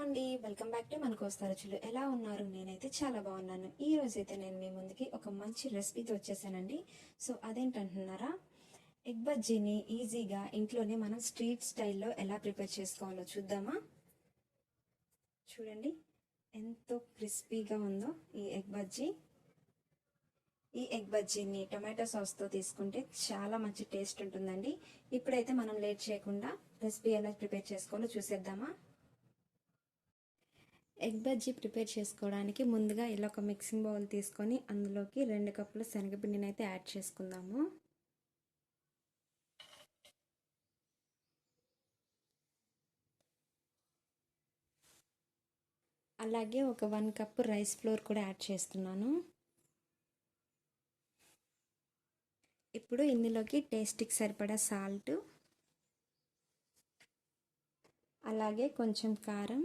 అండి, welcome back to మన కోస్తా రుచులు. ఎలా ఉన్నారు? నేనైతే చాలా బాగున్నాను. ఈ రోజైతే నేను మీ ముందుకి ఒక మంచి రెసిపీతో వచ్చేసానండి. సో అదేంటంటున్నారా, ఎగ్ బజ్జీని ఈజీగా ఇంట్లోనే మనం స్ట్రీట్ స్టైల్లో ఎలా ప్రిపేర్ చేసుకోవాలో చూద్దామా? చూడండి ఎంతో క్రిస్పీగా ఉందో ఈ ఎగ్ బజ్జీ. ఈ ఎగ్ బజ్జీని టొమాటో సాస్తో తీసుకుంటే చాలా మంచి టేస్ట్ ఉంటుందండి. ఇప్పుడైతే మనం లేట్ చేయకుండా రెసిపీ ఎలా ప్రిపేర్ చేసుకోవాలో చూసేద్దామా? ఎగ్ బజ్జీ ప్రిపేర్ చేసుకోవడానికి ముందుగా ఇలా ఒక మిక్సింగ్ బౌల్ తీసుకొని అందులోకి 2 కప్పుల శనగపిండిని అయితే యాడ్ చేసుకుందాము. అలాగే ఒక 1 కప్పు రైస్ ఫ్లోర్ కూడా యాడ్ చేస్తున్నాను. ఇప్పుడు ఇందులోకి టేస్ట్కి సరిపడా సాల్ట్, అలాగే కొంచెం కారం,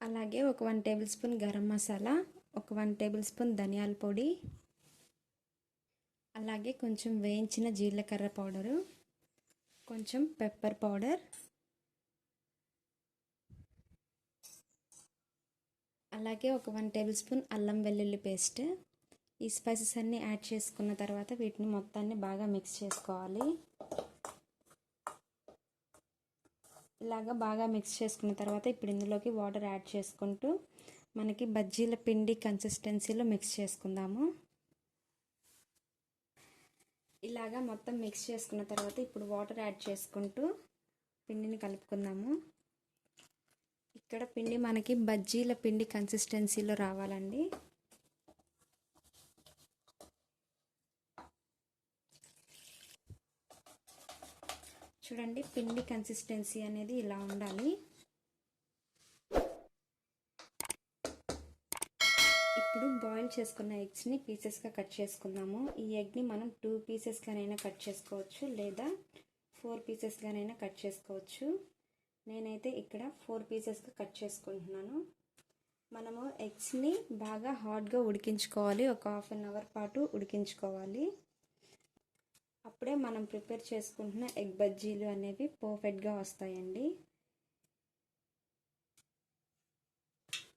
అలాగే ఒక 1 టేబుల్ స్పూన్ గరం మసాలా, ఒక 1 టేబుల్ స్పూన్ ధనియాల పొడి, అలాగే కొంచెం వేయించిన జీలకర్ర పౌడరు, కొంచెం పెప్పర్ పౌడర్, అలాగే ఒక 1 టేబుల్ స్పూన్ అల్లం వెల్లుల్లి పేస్ట్. ఈ స్పైసెస్ అన్నీ యాడ్ చేసుకున్న తర్వాత వీటిని మొత్తాన్ని బాగా మిక్స్ చేసుకోవాలి. ఇలాగా బాగా మిక్స్ చేసుకున్న తర్వాత ఇప్పుడు ఇందులోకి వాటర్ యాడ్ చేసుకుంటూ మనకి బజ్జీల పిండి కన్సిస్టెన్సీలో మిక్స్ చేసుకుందాము. ఇలాగా మొత్తం మిక్స్ చేసుకున్న తర్వాత ఇప్పుడు వాటర్ యాడ్ చేసుకుంటూ పిండిని కలుపుకుందాము. ఇక్కడ పిండి మనకి బజ్జీల పిండి కన్సిస్టెన్సీలో రావాలండి. చూడండి పిండి కన్సిస్టెన్సీ అనేది ఇలా ఉండాలి. ఇప్పుడు బాయిల్ చేసుకున్న ఎగ్స్ని పీసెస్గా కట్ చేసుకుందాము. ఈ ఎగ్ని మనం 2 పీసెస్గానైనా కట్ చేసుకోవచ్చు, లేదా 4 పీసెస్గానైనా కట్ చేసుకోవచ్చు. నేనైతే ఇక్కడ 4 పీసెస్గా కట్ చేసుకుంటున్నాను. మనము ఎగ్స్ని బాగా హాట్గా ఉడికించుకోవాలి. ఒక 1/2 అవర్ పాటు ఉడికించుకోవాలి. అప్పుడే మనం ప్రిపేర్ చేసుకుంటున్న ఎగ్ బజ్జీలు అనేవి పర్ఫెక్ట్గా వస్తాయండి.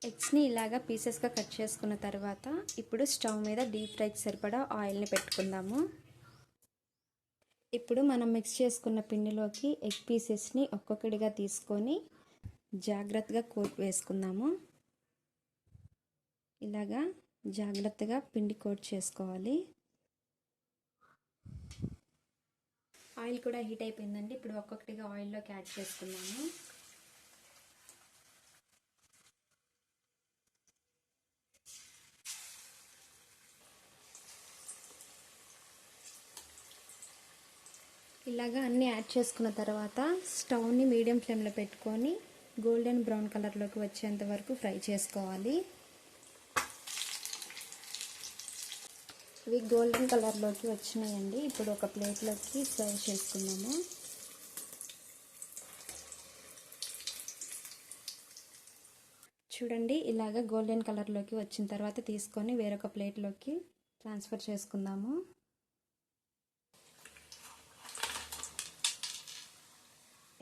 ఎగ్స్ని ఇలాగా పీసెస్గా కట్ చేసుకున్న తర్వాత ఇప్పుడు స్టవ్ మీద డీప్ ఫ్రైకి సరిపడా ఆయిల్ని పెట్టుకుందాము. ఇప్పుడు మనం మిక్స్ చేసుకున్న పిండిలోకి ఎగ్ పీసెస్ని ఒక్కొక్కటిగా తీసుకొని జాగ్రత్తగా కోట్ వేసుకుందాము. ఇలాగా జాగ్రత్తగా పిండి కోట్ చేసుకోవాలి. ఆయిల్ కూడా హీట్ అయిపోయిందండి. ఇప్పుడు ఒక్కొక్కటిగా ఆయిల్లోకి యాడ్ చేసుకున్నాము. ఇలాగా అన్నీ యాడ్ చేసుకున్న తర్వాత స్టవ్ని మీడియం ఫ్లేమ్లో పెట్టుకొని గోల్డెన్ బ్రౌన్ కలర్లోకి వచ్చేంత వరకు ఫ్రై చేసుకోవాలి. ఇవి గోల్డెన్ కలర్లోకి వచ్చినాయండి. ఇప్పుడు ఒక ప్లేట్లోకి సర్వ్ చేసుకున్నాము. చూడండి ఇలాగ గోల్డెన్ కలర్లోకి వచ్చిన తర్వాత తీసుకొని వేరొక ప్లేట్లోకి ట్రాన్స్ఫర్ చేసుకుందాము.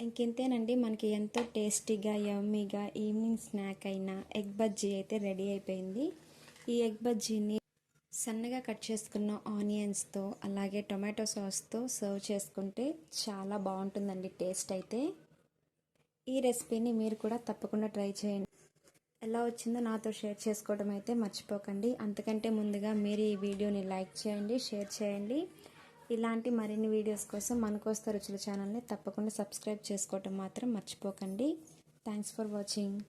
ఇంకెంతేనండి, మనకి ఎంతో టేస్టీగా యమ్మీగా ఈవినింగ్ స్నాక్ అయిన ఎగ్ బజ్జీ అయితే రెడీ అయిపోయింది. ఈ ఎగ్ బజ్జీని సన్నగా కట్ చేసుకున్న ఆనియన్స్తో అలాగే టొమాటో సాస్తో సర్వ్ చేసుకుంటే చాలా బాగుంటుందండి టేస్ట్ అయితే. ఈ రెసిపీని మీరు కూడా తప్పకుండా ట్రై చేయండి. ఎలా వచ్చిందో నాతో షేర్ చేసుకోవడం అయితే మర్చిపోకండి. అంతకంటే ముందుగా మీరు ఈ వీడియోని లైక్ చేయండి, షేర్ చేయండి. ఇలాంటి మరిన్ని వీడియోస్ కోసం మన కోస్తా రుచుల ఛానల్ని తప్పకుండా సబ్స్క్రైబ్ చేసుకోవడం మాత్రం మర్చిపోకండి. Thanks for watching.